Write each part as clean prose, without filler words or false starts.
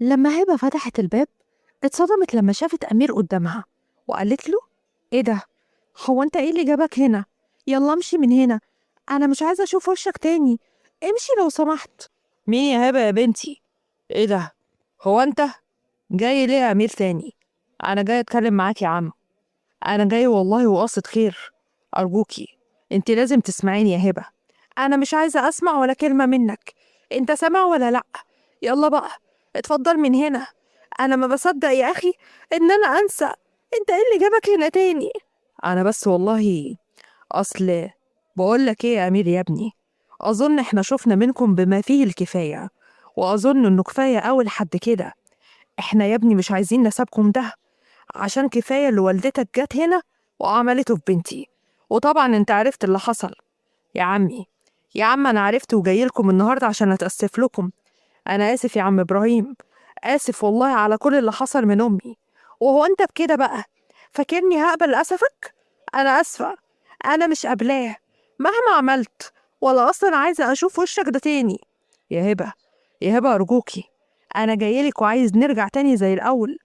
لما هبة فتحت الباب اتصدمت لما شافت أمير قدامها وقالت له: إيه ده؟ هو أنت إيه اللي جابك هنا؟ يلا امشي من هنا، أنا مش عايزة أشوف وشك تاني، امشي لو سمحت. مين يا هبة يا بنتي؟ ايه ده؟ هو انت جاي ليه يا امير تاني؟ انا جاي اتكلم معاك يا عم. انا جاي والله وقاصد خير. ارجوكي انت لازم تسمعيني يا هبة. انا مش عايزة اسمع ولا كلمة منك. انت سامع ولا لا؟ يلا بقى اتفضل من هنا. انا ما بصدق يا اخي ان انا انسى. انت ايه اللي جابك هنا تاني؟ انا بس والله اصل بقول لك ايه يا امير يا ابني، اظن احنا شفنا منكم بما فيه الكفاية، واظن انه كفاية اول حد كده. احنا يا ابني مش عايزين نسابكم ده، عشان كفاية اللي والدتك جت هنا وعملته في بنتي. وطبعا انت عرفت اللي حصل. يا عمي، يا عم انا عرفت وجاي لكم النهارده عشان اتاسف لكم. انا اسف يا عم ابراهيم، اسف والله على كل اللي حصل من امي. وهو انت بكده بقى فاكرني هقبل اسفك؟ انا اسفه، انا مش قابلاه مهما عملت، ولا اصلا عايزه اشوف وشك ده تاني. يا هبه، يا هبه ارجوكي، انا جايلك وعايز نرجع تاني زي الاول.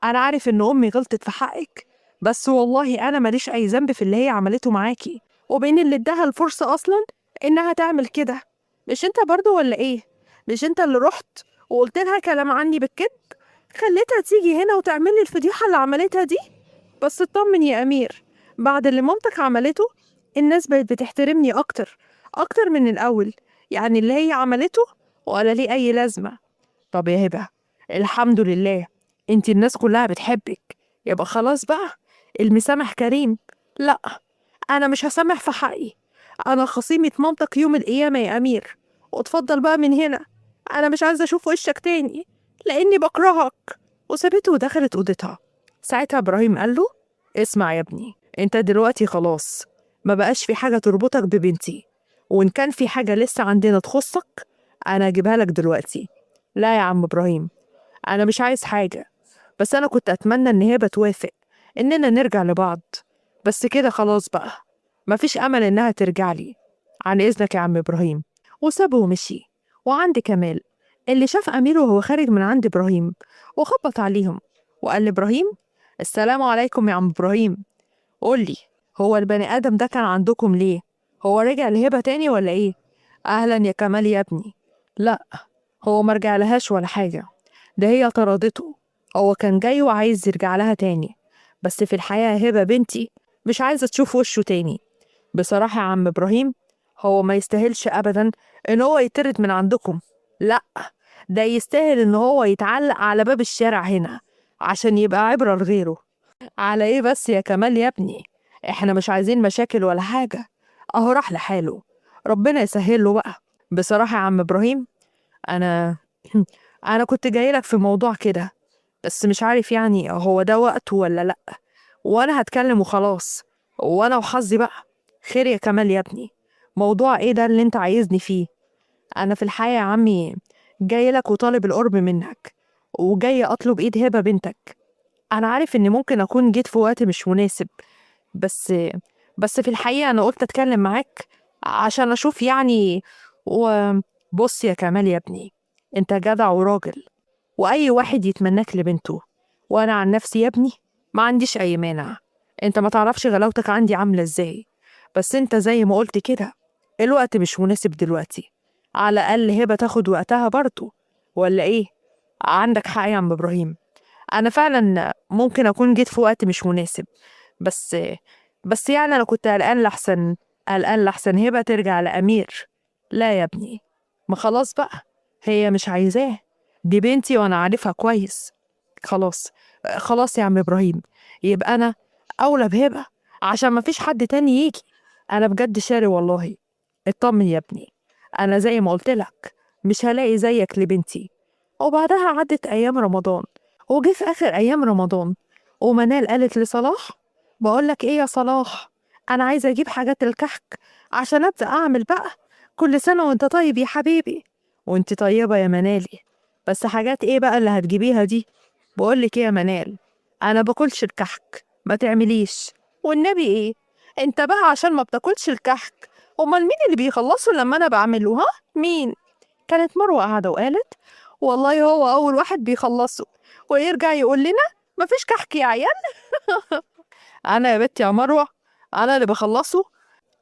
انا عارف ان امي غلطت في حقك، بس والله انا ماليش اي ذنب في اللي هي عملته معاكي، وبين اللي اداها الفرصه اصلا انها تعمل كده. مش انت برضو ولا ايه؟ مش انت اللي رحت وقلت لها كلام عني بالكذب، خليتها تيجي هنا وتعمل لي الفضيحه اللي عملتها دي؟ بس اطمن يا امير، بعد اللي مامتك عملته الناس بقت بتحترمني اكتر من الاول. يعني اللي هي عملته ولا ليه اي لازمه. طب يا هبه، الحمد لله انت الناس كلها بتحبك، يبقى خلاص بقى المسامح كريم. لا، انا مش هسامح في حقي. انا خصيمة مامتك يوم القيامة يا امير، واتفضل بقى من هنا. انا مش عايزة اشوف وشك تاني لاني بكرهك. وسابته ودخلت اوضتها. ساعتها ابراهيم قال له: اسمع يا ابني، انت دلوقتي خلاص ما بقاش في حاجة تربطك ببنتي، وان كان في حاجة لسه عندنا تخصك انا اجيبها لك دلوقتي. لا يا عم ابراهيم، انا مش عايز حاجة، بس أنا كنت أتمنى إن هي بتوافق إننا نرجع لبعض. بس كده خلاص بقى، مفيش أمل إنها ترجع لي. عن إذنك يا عم إبراهيم. وسابه ومشي. وعند كمال اللي شاف أمير وهو خارج من عند إبراهيم وخبط عليهم وقال لإبراهيم: السلام عليكم يا عم إبراهيم. قولي، هو البني آدم ده كان عندكم ليه؟ هو رجع لهبة تاني ولا إيه؟ أهلا يا كمال يا ابني. لا، هو مرجع لهاش ولا حاجة، ده هي طردته. هو كان جاي وعايز يرجع لها تاني، بس في الحقيقة هبة بنتي مش عايزة تشوف وشه تاني. بصراحة يا عم إبراهيم، هو ما يستاهلش أبدا إن هو يطرد من عندكم. لأ، ده يستاهل إن هو يتعلق على باب الشارع هنا عشان يبقى عبرة لغيره. على إيه بس يا كمال يا ابني؟ إحنا مش عايزين مشاكل ولا حاجة. أهو راح لحاله، ربنا يسهل له بقى. بصراحة يا عم إبراهيم، أنا أنا كنت جايلك في موضوع كده، بس مش عارف يعني هو ده وقته ولا لأ. وأنا هتكلم وخلاص، وأنا وحظي بقى. خير يا كمال يا ابني، موضوع إيه ده اللي أنت عايزني فيه؟ أنا في الحقيقة يا عمي جايلك وطالب القرب منك، وجاي أطلب إيد هبة بنتك. أنا عارف إني ممكن أكون جيت في وقت مش مناسب، بس بس في الحقيقة أنا قلت أتكلم معاك عشان أشوف يعني. وبص يا كمال يا ابني، أنت جدع وراجل، وأي واحد يتمناك لبنته. وأنا عن نفسي يا ابني ما عنديش أي مانع. أنت ما تعرفش غلاوتك عندي عاملة إزاي، بس أنت زي ما قلت كده الوقت مش مناسب دلوقتي. على الأقل هبة تاخد وقتها برضه، ولا إيه؟ عندك حق يا عم إبراهيم، أنا فعلا ممكن أكون جيت في وقت مش مناسب، بس بس يعني أنا كنت قلقان لحسن هبة ترجع لأمير. لا يا ابني، ما خلاص بقى، هي مش عايزاه، دي بنتي وأنا عارفها كويس. خلاص، خلاص يا عم إبراهيم، يبقى أنا أولى بهبة عشان ما فيش حد تاني يجي. أنا بجد شاري والله. اطمن يا ابني، أنا زي ما قلت لك مش هلاقي زيك لبنتي. وبعدها عدت أيام رمضان، وجه في آخر أيام رمضان ومنال قالت لصلاح: بقولك إيه يا صلاح، أنا عايزة أجيب حاجات الكحك عشان أبدأ أعمل بقى. كل سنة وأنت طيب يا حبيبي. وأنت طيبة يا منالي، بس حاجات إيه بقى اللي هتجيبيها دي؟ بقولك إيه يا منال، أنا باكلش الكحك، ما تعمليش. والنبي إيه؟ أنت بقى عشان ما بتاكلش الكحك، أمال مين اللي بيخلصه لما أنا بعمله؟ ها؟ مين؟ كانت مروة قاعدة وقالت: والله هو أول واحد بيخلصه ويرجع يقول لنا مفيش كحك يا عيال. أنا يا بنتي يا مروة، أنا اللي بخلصه.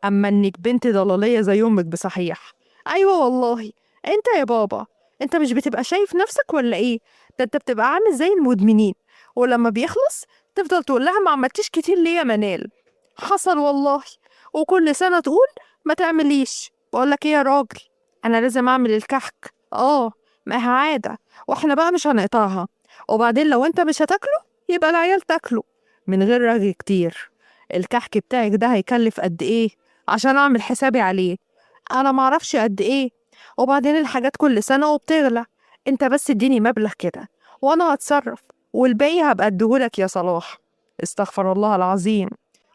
أما إنك بنت ضلالية زي أمك بصحيح. أيوة والله. أنت يا بابا، أنت مش بتبقى شايف نفسك ولا إيه؟ ده أنت بتبقى عامل زي المدمنين، ولما بيخلص تفضل تقول لها ما عملتيش كتير ليه يا منال. حصل والله. وكل سنة تقول ما تعمليش. بقول لك إيه يا راجل، أنا لازم أعمل الكحك. ما هي عادة، وإحنا بقى مش هنقطعها. وبعدين لو أنت مش هتاكله يبقى العيال تاكله من غير رغي كتير. الكحك بتاعك ده هيكلف قد إيه عشان أعمل حسابي عليه؟ أنا معرفش قد إيه. وبعدين الحاجات كل سنة وبتغلى. أنت بس اديني مبلغ كده وأنا هتصرف، والباقي هبقى اديهولك يا صلاح. استغفر الله العظيم.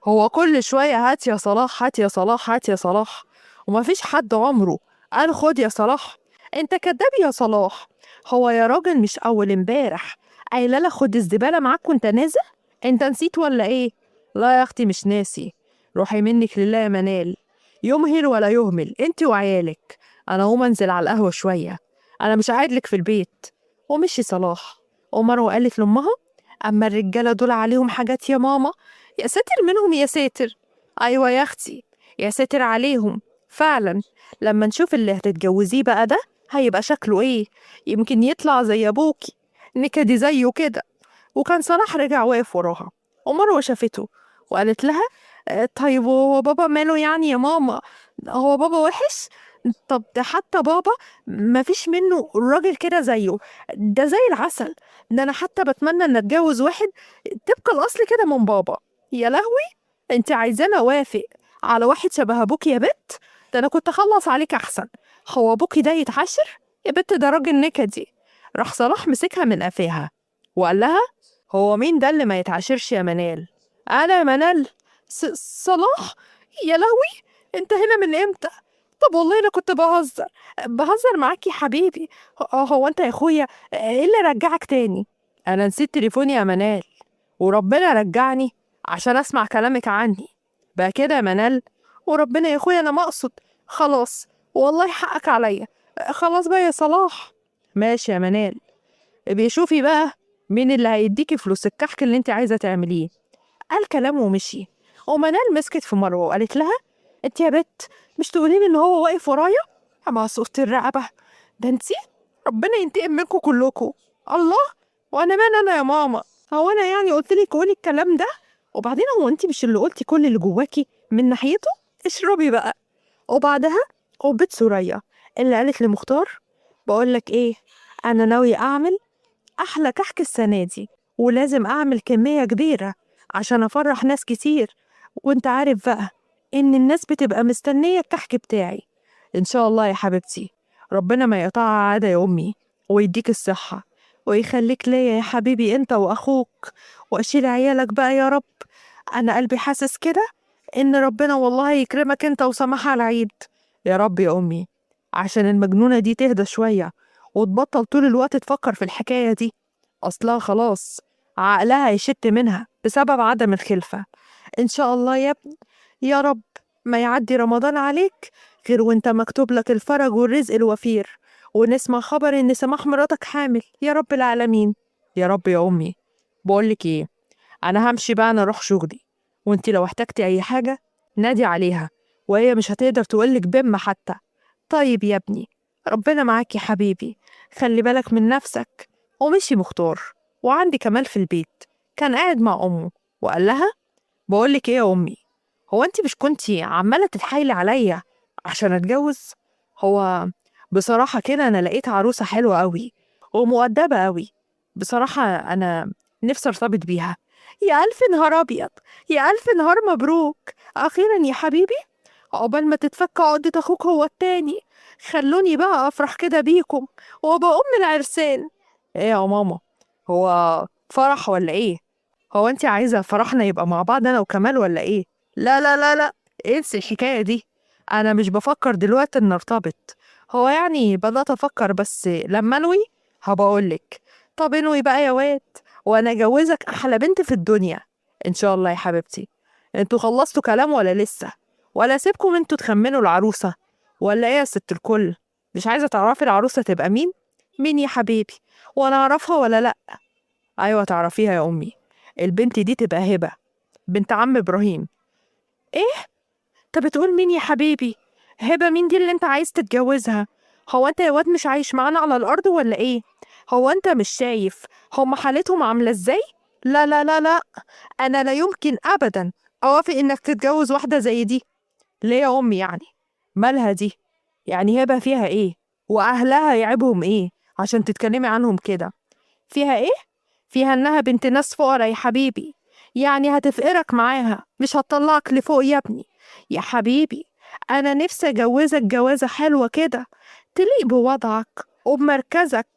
هو كل شوية هات يا صلاح، هات يا صلاح، هات يا صلاح، ومفيش حد عمره قال خد يا صلاح. أنت كداب يا صلاح. هو يا راجل مش أول امبارح قايلة لك خد الزبالة معاك وأنت نازل؟ أنت نسيت ولا إيه؟ لا يا أختي مش ناسي. روحي منك لله يا منال. يمهل ولا يهمل انت وعيالك. انا هقوم انزل على القهوه شويه، انا مش قاعد لك في البيت. ومشي صلاح. ومروه قالت لامها اما الرجاله دول عليهم حاجات يا ماما. يا ساتر منهم يا ساتر. ايوه يا اختي، يا ساتر عليهم فعلا. لما نشوف اللي هتتجوزيه بقى ده هيبقى شكله ايه. يمكن يطلع زي ابوكي، نكدي زيه كده. وكان صلاح رجع واقف وراها، ومروه شافته وقالت لها طيب هو بابا ماله يعني يا ماما؟ هو بابا وحش؟ طب ده حتى بابا ما فيش منه الراجل كده زيه، ده زي العسل. ده انا حتى بتمنى ان اتجوز واحد تبقى الاصل كده من بابا. يا لهوي، انت عايزاني اوافق على واحد شبه ابوك يا بت؟ ده انا كنت اخلص عليك احسن. هو ابوكي ده يتعاشر؟ يا بت ده راجل نكدي. راح صلاح مسكها من قفاها وقال لها هو مين ده اللي ما يتعاشرش يا منال؟ انا يا منال؟ صلاح؟ يا لهوي، انت هنا من امتى؟ طب والله انا كنت بهزر معاك يا حبيبي. هو انت يا اخويا ايه اللي رجعك تاني؟ انا نسيت تليفوني يا منال، وربنا رجعني عشان اسمع كلامك عني. بقى كده يا منال؟ وربنا يا اخويا انا ما اقصد. خلاص والله حقك عليا. خلاص بقى يا صلاح. ماشي يا منال. بيشوفي بقى مين اللي هيديكي فلوس الكحك اللي انت عايزه تعمليه. قال كلامه ومشي. ومنال مسكت في مروه وقالت لها انت يا بت مش تقولي لي ان هو واقف ورايا؟ اما صوت الرقبه ده انتي، ربنا ينتقم منكم كلكم. الله، وانا مال انا يا ماما؟ هو انا يعني قلت لك قولي الكلام ده؟ وبعدين هو انت مش اللي قلتي كل اللي جواكي من ناحيته؟ اشربي بقى. وبعدها قبت سوريا اللي قالت لمختار بقول لك ايه، انا ناوي اعمل احلى كحك السنه دي، ولازم اعمل كميه كبيره عشان افرح ناس كتير. وانت عارف بقى ان الناس بتبقى مستنيه الكحك بتاعي. ان شاء الله يا حبيبتي، ربنا ما يقطعها عاده يا امي، ويديك الصحه، ويخليك ليا يا حبيبي انت واخوك، واشيل عيالك بقى يا رب. انا قلبي حاسس كده ان ربنا والله يكرمك انت وسماحة العيد. يا رب يا امي، عشان المجنونه دي تهدى شويه وتبطل طول الوقت تفكر في الحكايه دي. اصلها خلاص عقلها هيشت منها بسبب عدم الخلفه. ان شاء الله يا ابني، يا رب ما يعدي رمضان عليك غير وانت مكتوب لك الفرج والرزق الوفير، ونسمع خبر ان سماح مراتك حامل يا رب العالمين. يا رب يا امي. بقولك ايه، انا همشي بقى، انا اروح شغلي، وانت لو احتجتي اي حاجه نادي عليها، وهي مش هتقدر تقولك بم حتى. طيب يا ابني، ربنا معاك يا حبيبي، خلي بالك من نفسك. ومشي مختار. وعندي كمال في البيت كان قاعد مع امه وقال لها بقولك ايه يا امي، هو انت مش كنتي عماله تتحايلي عليا عشان اتجوز؟ هو بصراحه كده انا لقيت عروسه حلوه قوي ومؤدبه قوي. بصراحه انا نفسي ارتبط بيها. يا الف نهار ابيض، يا الف نهار مبروك اخيرا يا حبيبي. عقبال ما تتفك عقدة اخوك هو التاني. خلوني بقى افرح كده بيكم وابقى ام العرسان. ايه يا ماما، هو فرح ولا ايه؟ هو انت عايزة فرحنا يبقى مع بعض انا وكمال ولا ايه؟ لا لا لا لا، انسي الحكاية دي. انا مش بفكر دلوقتي ان ارتبط. هو يعني بدأت افكر بس لما انوي هبقولك. طب انوي بقى يا واد، وانا اجوزك احلى بنت في الدنيا ان شاء الله يا حبيبتي. انتوا خلصتوا كلام ولا لسه؟ ولا سيبكم انتوا تخمنوا العروسة؟ ولا ايه يا ست الكل؟ مش عايزة تعرفي العروسة تبقى مين؟ مين يا حبيبي؟ وانا اعرفها ولا لا؟ ايوه تعرفيها يا امي، البنت دي تبقى هبة بنت عم ابراهيم. ايه؟ انت بتقول مين يا حبيبي؟ هبة مين دي اللي انت عايز تتجوزها؟ هو انت يا واد مش عايش معانا على الارض ولا ايه؟ هو انت مش شايف هم حالتهم عاملة ازاي؟ لا لا لا لا، انا لا يمكن ابدا اوافق انك تتجوز واحدة زي دي. ليه يا امي يعني؟ مالها دي؟ يعني هبة فيها ايه؟ واهلها يعيبهم ايه عشان تتكلمي عنهم كده؟ فيها ايه؟ فيها انها بنت ناس فقرا يا حبيبي، يعني هتفقرك معاها مش هتطلعك لفوق يا ابني. يا حبيبي انا نفسي اجوزك جوازة حلوة كده تليق بوضعك وبمركزك،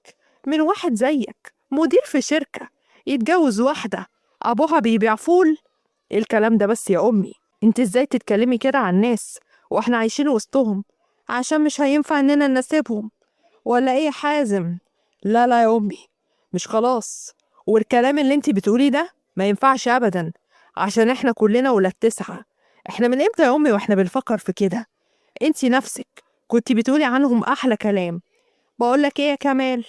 من واحد زيك مدير في شركة يتجوز واحدة ابوها بيبيع فول؟ ايه الكلام ده بس يا امي؟ انت ازاي تتكلمي كده عن الناس واحنا عايشين وسطهم؟ عشان مش هينفع اننا نسيبهم ولا ايه يا حازم؟ لا لا يا امي، مش خلاص؟ والكلام اللي انت بتقوليه ده ما ينفعش ابدا، عشان احنا كلنا ولاد تسعة. احنا من امتى يا امي واحنا بنفكر في كده؟ انت نفسك كنت بتقولي عنهم احلى كلام. بقولك ايه يا كمال،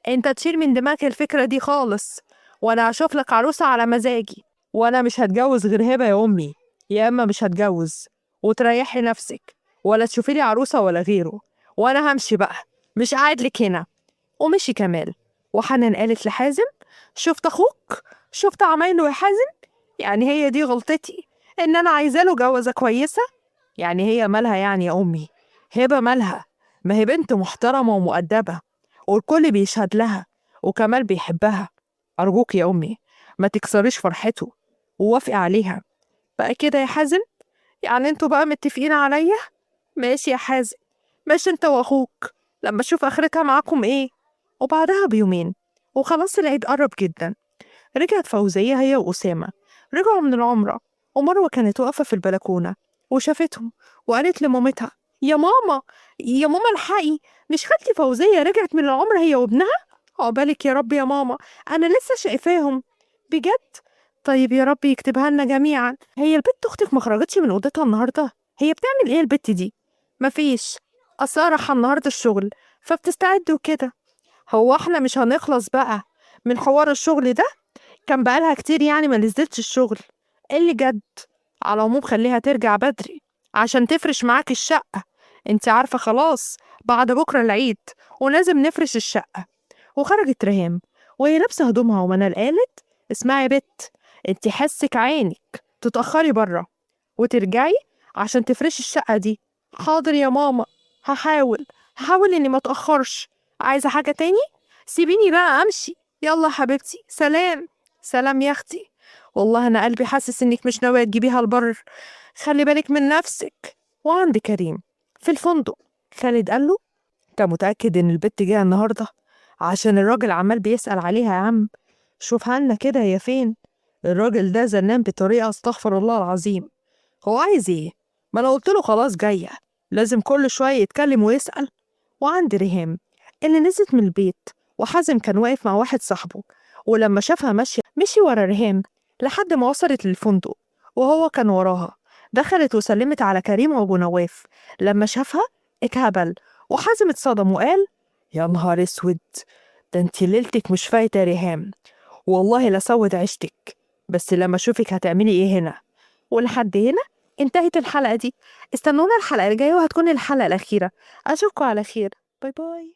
انت تشيل من دماغك الفكرة دي خالص، وانا هشوف لك عروسة على مزاجي. وانا مش هتجوز غير هبة يا امي، يا اما مش هتجوز وتريحي نفسك، ولا تشوفي لي عروسة ولا غيره. وانا همشي بقى، مش قاعد لك هنا. ومشي كمال. وحنان قالت لحازم: شفت اخوك؟ شفت عمايله يا حازم؟ يعني هي دي غلطتي ان انا عايزه له جوازه كويسه؟ يعني هي مالها يعني يا امي؟ هبه مالها؟ ما هي بنت محترمه ومؤدبه والكل بيشهد لها، وكمال بيحبها. ارجوك يا امي ما تكسريش فرحته ووافقي عليها. بقى كده يا حازم؟ يعني انتوا بقى متفقين عليا؟ ماشي يا حازم، ماشي انت واخوك، لما اشوف اخرتها معاكم ايه. وبعدها بيومين، وخلاص العيد قرب جدا، رجعت فوزية هي وأسامة. رجعوا من العمرة، ومروة كانت واقفة في البلكونة وشافتهم، وقالت لمامتها: يا ماما، يا ماما الحقي، مش خالتي فوزية رجعت من العمرة هي وابنها؟ عقبالك يا رب يا ماما، أنا لسه شايفاهم. بجد؟ طيب يا رب يكتبها لنا جميعا. هي البت أختك ما خرجتش من أوضتها النهاردة؟ هي بتعمل إيه البت دي؟ مفيش، أصلا رايحة النهاردة الشغل فبتستعد وكده. هو احنا مش هنخلص بقى من حوار الشغل ده؟ كان بقالها كتير يعني ما نزلتش الشغل. إيه اللي جد؟ على العموم خليها ترجع بدري عشان تفرش معاك الشقة. انت عارفة خلاص بعد بكرة العيد ولازم نفرش الشقة. وخرجت ريهام وهي لابسة هدومها، ومنال قالت: اسمعي يا بت، انت حسك عينك تتأخري برا وترجعي عشان تفرشي الشقة دي. حاضر يا ماما، هحاول اني ما اتأخرش. عايزة حاجة تاني؟ سيبيني بقى امشي. يلا حبيبتي، سلام. سلام يا اختي. والله انا قلبي حاسس انك مش ناوية تجيبيها البر، خلي بالك من نفسك. وعند كريم في الفندق، خالد قال له: انت متأكد ان البت جاية النهاردة؟ عشان الراجل عمال بيسأل عليها يا عم، شوفها لنا كده هي فين. الراجل ده زنان بطريقة استغفر الله العظيم. هو عايز ايه؟ ما انا قلت له خلاص جاية، لازم كل شوية يتكلم ويسأل. وعند ريهام اللي نزلت من البيت، وحازم كان واقف مع واحد صاحبه، ولما شافها ماشية مشي ورا ريهام لحد ما وصلت للفندق، وهو كان وراها. دخلت وسلمت على كريم وابو نواف. لما شافها اتهبل، وحازم اتصدم وقال: يا نهار اسود، ده انت ليلتك مش فايتة يا ريهام، والله لسود عشتك. بس لما اشوفك هتعملي ايه هنا. ولحد هنا انتهت الحلقة دي. استنونا الحلقة الجاية وهتكون الحلقة الأخيرة. أشوفكم على خير. باي باي.